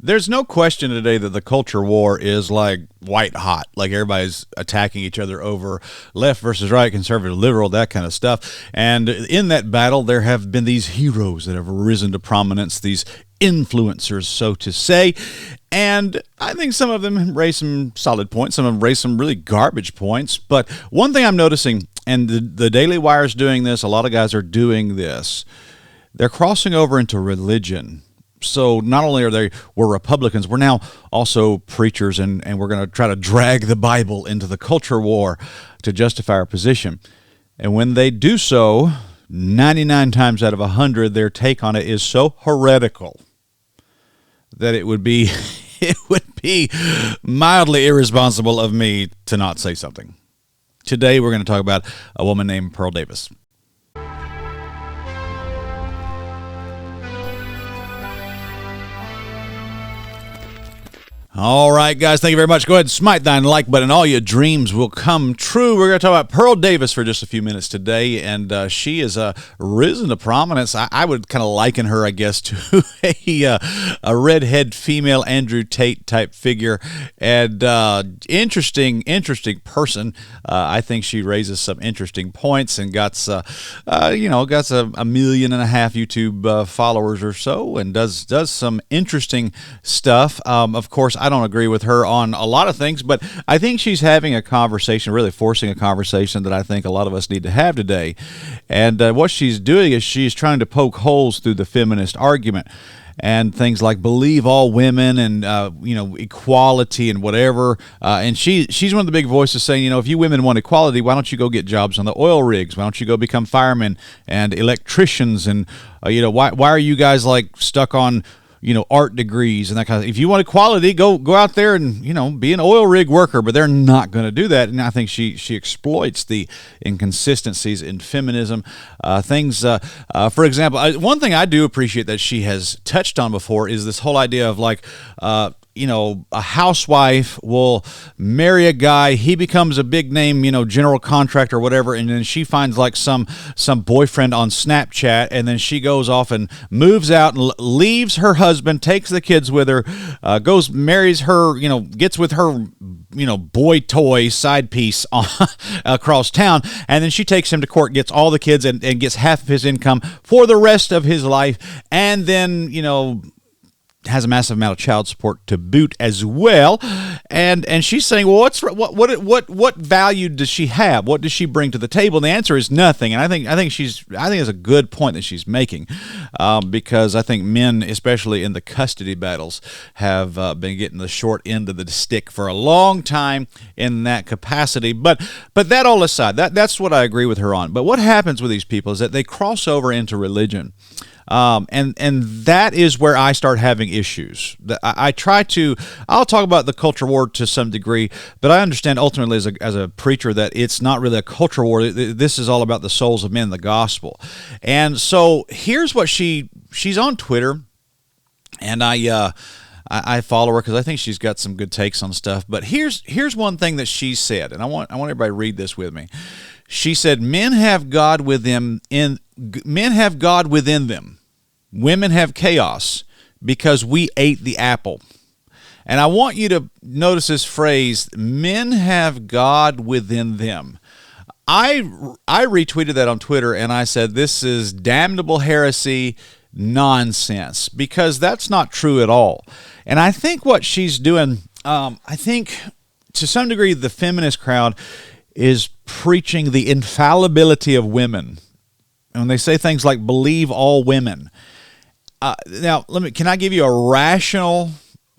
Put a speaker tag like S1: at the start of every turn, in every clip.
S1: There's no question today that the culture war is like white hot. Like everybody's attacking each other over left versus right, conservative, liberal, that kind of stuff. And in that battle, there have been these heroes that have risen to prominence, these influencers, so to say. And I think some of them raise some solid points. Some of them raise some really garbage points. But one thing I'm noticing, and the Daily Wire's doing this, a lot of guys are doing this, they're crossing over into religion. So not only we're Republicans, we're now also preachers, and we're going to try to drag the Bible into the culture war to justify our position. And when they do so, 99 times out of 100, their take on it is so heretical that it would be mildly irresponsible of me to not say something. Today we're going to talk about a woman named Pearl Davis. All right, guys, thank you very much. Go ahead and smite thine like button. All your dreams will come true. We're going to talk about Pearl Davis for just a few minutes today, and she is risen to prominence. I would kind of liken her, I guess, to a redhead female Andrew Tate type figure, and interesting person. I think she raises some interesting points and got a 1.5 million YouTube followers or so, and does some interesting stuff. Of course, I don't agree with her on a lot of things, but I think she's having a conversation, really forcing a conversation that I think a lot of us need to have today. And what she's doing is she's trying to poke holes through the feminist argument and things like believe all women and equality and whatever. And she's one of the big voices saying, if you women want equality, why don't you go get jobs on the oil rigs? Why don't you go become firemen and electricians? And why are you guys like stuck on art degrees and that kind of thing? If you want equality, go out there and, be an oil rig worker, but they're not going to do that. And I think she exploits the inconsistencies in feminism. For example, one thing I do appreciate that she has touched on before is this whole idea of like, a housewife will marry a guy, he becomes a big name, general contractor or whatever, and then she finds like some boyfriend on Snapchat, and then she goes off and moves out and leaves her husband, takes the kids with her, marries her, gets with her, boy toy side piece across town, and then she takes him to court, gets all the kids, and gets half of his income for the rest of his life, and then, has a massive amount of child support to boot as well, and she's saying, well, what value does she have? What does she bring to the table? And the answer is nothing. And I think it's a good point that she's making, because I think men, especially in the custody battles, have been getting the short end of the stick for a long time in that capacity. But that all aside, that's what I agree with her on. But what happens with these people is that they cross over into religion. And that is where I start having issues. I'll talk about the culture war to some degree, but I understand ultimately as a preacher that it's not really a culture war. This is all about the souls of men, the gospel. And so here's what she's on Twitter, and I follow her because I think she's got some good takes on stuff. But here's one thing that she said, and I want everybody to read this with me. She said, men have God within them. Women have chaos because we ate the apple. And I want you to notice this phrase, men have God within them. I retweeted that on Twitter, and I said, this is damnable heresy nonsense, because that's not true at all. And I think what she's doing, I think to some degree the feminist crowd is preaching the infallibility of women. And when they say things like believe all women, now can I give you a rational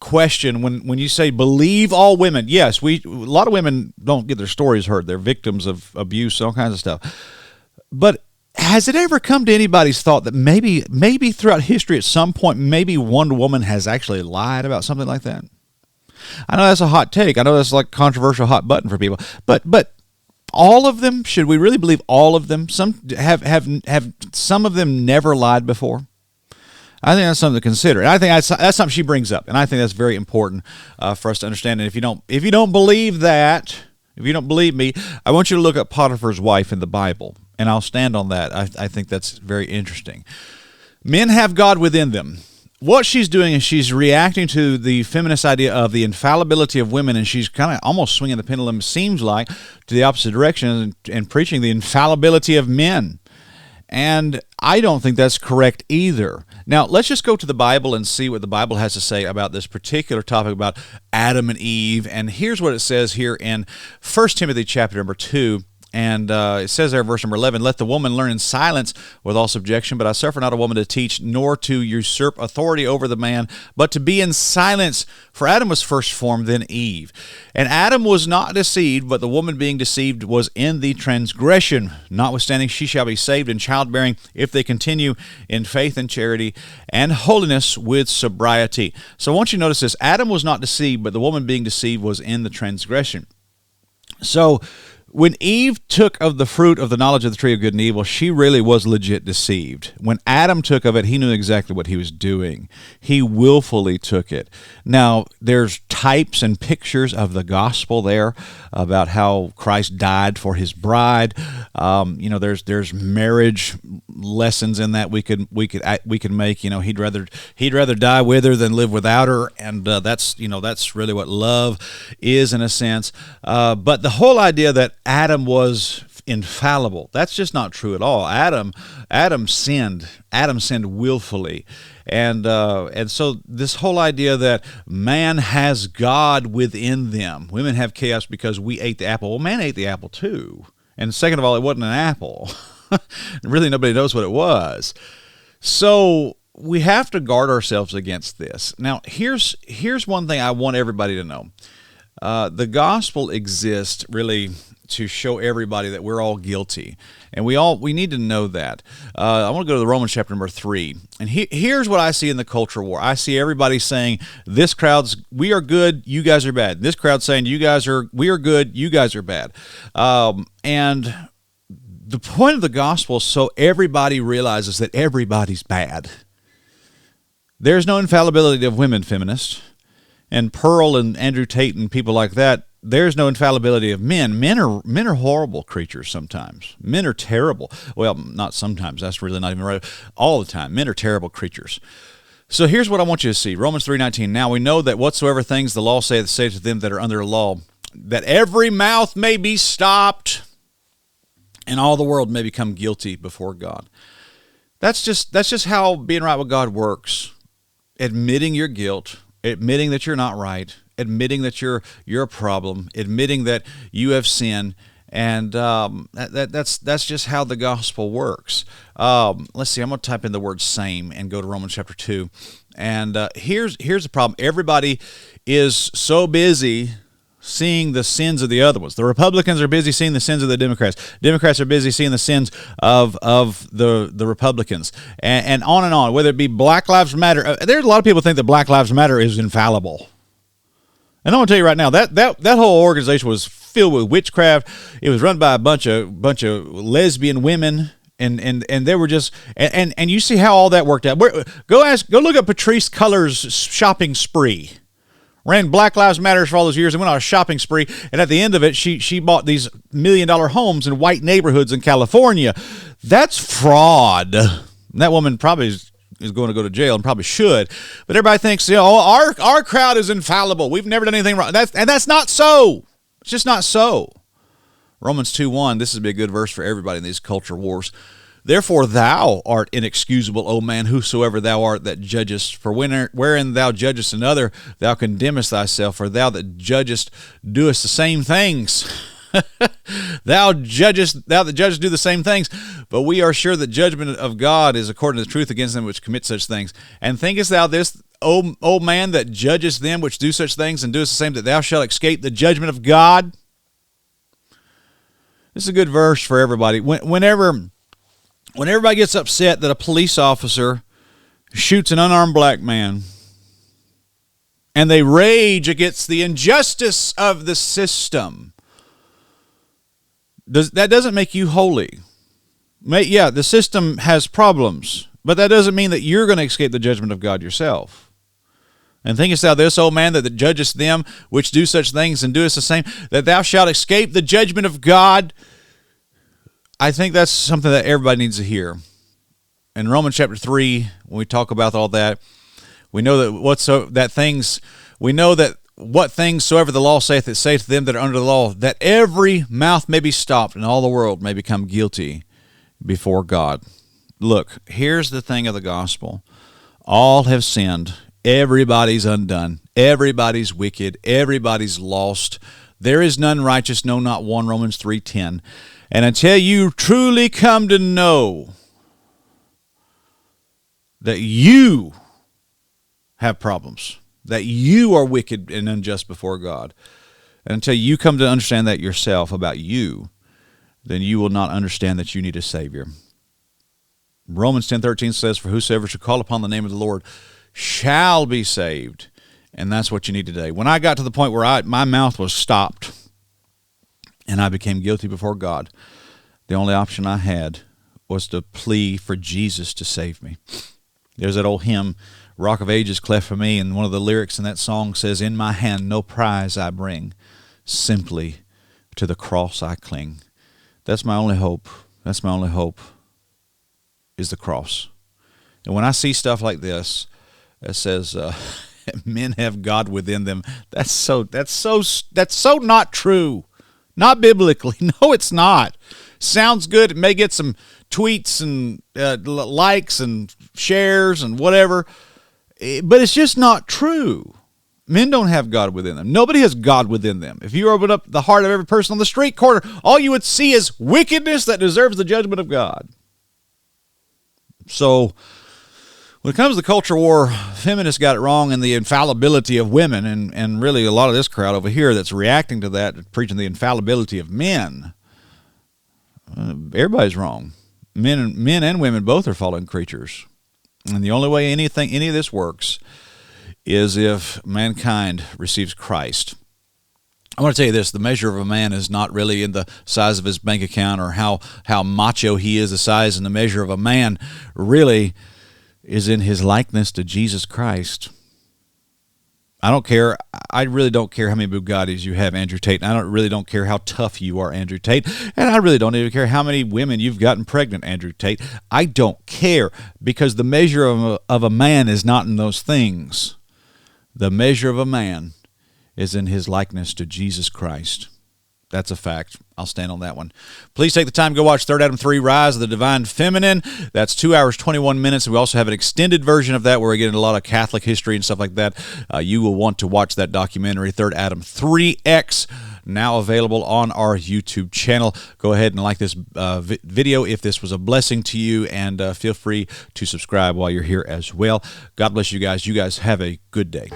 S1: question? When you say believe all women, yes, a lot of women don't get their stories heard. They're victims of abuse, all kinds of stuff. But has it ever come to anybody's thought that maybe throughout history at some point, maybe one woman has actually lied about something like that? I know that's a hot take. I know that's like controversial hot button for people. But all of them, should we really believe all of them? Some have some of them never lied before. I think that's something to consider. And I think that's something she brings up, and I think that's very important for us to understand. And if you don't believe that, if you don't believe me, I want you to look up Potiphar's wife in the Bible, and I'll stand on that. I think that's very interesting. Men have God within them. what she's doing is she's reacting to the feminist idea of the infallibility of women, and she's kind of almost swinging the pendulum, seems like, to the opposite direction and preaching the infallibility of men. And I don't think that's correct either. Now, let's just go to the Bible and see what the Bible has to say about this particular topic about Adam and Eve. And here's what it says here in 1 Timothy chapter number 2. And it says there, verse number 11, "Let the woman learn in silence with all subjection, but I suffer not a woman to teach, nor to usurp authority over the man, but to be in silence. For Adam was first formed, then Eve. And Adam was not deceived, but the woman being deceived was in the transgression. Notwithstanding, she shall be saved in childbearing, if they continue in faith and charity and holiness with sobriety." So I want you to notice this. Adam was not deceived, but the woman being deceived was in the transgression. So when Eve took of the fruit of the knowledge of the tree of good and evil, she really was legit deceived. When Adam took of it, he knew exactly what he was doing. He willfully took it. Now, there's types and pictures of the gospel there about how Christ died for his bride. There's marriage lessons in that we could make. He'd rather die with her than live without her, and that's really what love is in a sense. But the whole idea that Adam was infallible, that's just not true at all. Adam sinned. Adam sinned willfully. And so this whole idea that man has God within them. Women have chaos because we ate the apple. Well, man ate the apple too. And second of all, it wasn't an apple. Really, nobody knows what it was. So we have to guard ourselves against this. Now, here's one thing I want everybody to know. The gospel exists really to show everybody that we're all guilty, and we need to know that. I want to go to the Romans chapter number 3, and here's what I see in the culture war. I see everybody saying, "This crowd's we are good, you guys are bad." This crowd saying, we are good, you guys are bad, and the point of the gospel is so everybody realizes that everybody's bad. There's no infallibility of women feminists, and Pearl and Andrew Tate and people like that. There's no infallibility of men. Men are horrible creatures sometimes. Men are terrible. Well, not sometimes. That's really not even right. All the time. Men are terrible creatures. So here's what I want you to see. Romans 3:19. "Now we know that whatsoever things the law saith to them that are under the law, that every mouth may be stopped, and all the world may become guilty before God." That's just how being right with God works. Admitting your guilt, admitting that you're not right, admitting that you're a problem, admitting that you have sinned, and that's just how the gospel works. Let's see. I'm going to type in the word "same" and go to Romans chapter 2. And here's the problem. Everybody is so busy seeing the sins of the other ones. The Republicans are busy seeing the sins of the Democrats. Democrats are busy seeing the sins of the Republicans, and on, whether it be Black Lives Matter. There's a lot of people think that Black Lives Matter is infallible. And I'm going to tell you right now, that whole organization was filled with witchcraft. It was run by a bunch of lesbian women, and they were just and you see how all that worked out. Go look at Patrice Cullors' shopping spree. Ran Black Lives Matter for all those years and went on a shopping spree, and at the end of it, she bought these $1 million homes in white neighborhoods in California. That's fraud. And that woman probably is going to go to jail, and probably should. But everybody thinks, our crowd is infallible. We've never done anything wrong. That's not so. It's just not so. Romans 2:1, this would be a good verse for everybody in these culture wars. "Therefore thou art inexcusable, O man, whosoever thou art that judgest. For wherein thou judgest another, thou condemnest thyself. For thou that judgest doest the same things." Thou that judgest do the same things. "But we are sure that judgment of God is according to the truth against them which commit such things. And thinkest thou this, O man, that judgest them which do such things, and doest the same, that thou shalt escape the judgment of God?" This is a good verse for everybody. When everybody gets upset that a police officer shoots an unarmed black man, and they rage against the injustice of the system, that doesn't make you holy. Yeah, the system has problems, but that doesn't mean that you're going to escape the judgment of God yourself. "And thinkest thou this, O man, that judgest them which do such things, and doest the same, that thou shalt escape the judgment of God?" I think that's something that everybody needs to hear. In Romans chapter 3, when we talk about all that, We know that what things soever the law saith, it saith to them that are under the law, that every mouth may be stopped and all the world may become guilty before God. Look, here's the thing of the gospel. All have sinned. Everybody's undone. Everybody's wicked. Everybody's lost. There is none righteous, no, not one, Romans 3:10. And until you truly come to know that you have problems, that you are wicked and unjust before God, and until you come to understand that yourself about you, then you will not understand that you need a Savior. Romans 10:13 says, for whosoever shall call upon the name of the Lord shall be saved. And that's what you need today. When I got to the point where my mouth was stopped and I became guilty before God, the only option I had was to plea for Jesus to save me. There's that old hymn, Rock of Ages cleft for me, and one of the lyrics in that song says, in my hand no prize I bring, simply to the cross I cling. That's my only hope. That's my only hope, is the cross. And when I see stuff like this that says men have God within them, that's so not true. Not biblically. No, it's not. Sounds good. It may get some tweets and likes and shares and whatever, but it's just not true. Men don't have God within them. Nobody has God within them. If you open up the heart of every person on the street corner, all you would see is wickedness that deserves the judgment of God. So when it comes to the culture war, feminists got it wrong in the infallibility of women, and really a lot of this crowd over here that's reacting to that, preaching the infallibility of men. Everybody's wrong. Men and women both are fallen creatures. And the only way any of this works is if mankind receives Christ. I want to tell you this, the measure of a man is not really in the size of his bank account or how macho he is. The size and the measure of a man really is in his likeness to Jesus Christ. I don't care. I really don't care how many Bugattis you have, Andrew Tate. And I really don't care how tough you are, Andrew Tate. And I really don't even care how many women you've gotten pregnant, Andrew Tate. I don't care, because the measure of a man is not in those things. The measure of a man is in his likeness to Jesus Christ. That's a fact. I'll stand on that one. Please take the time to go watch 3 Adam 3, Rise of the Divine Feminine. That's 2 hours, 21 minutes. We also have an extended version of that where we get into a lot of Catholic history and stuff like that. You will want to watch that documentary, 3 Adam 3X, now available on our YouTube channel. Go ahead and like this video if this was a blessing to you, and feel free to subscribe while you're here as well. God bless you guys. You guys have a good day.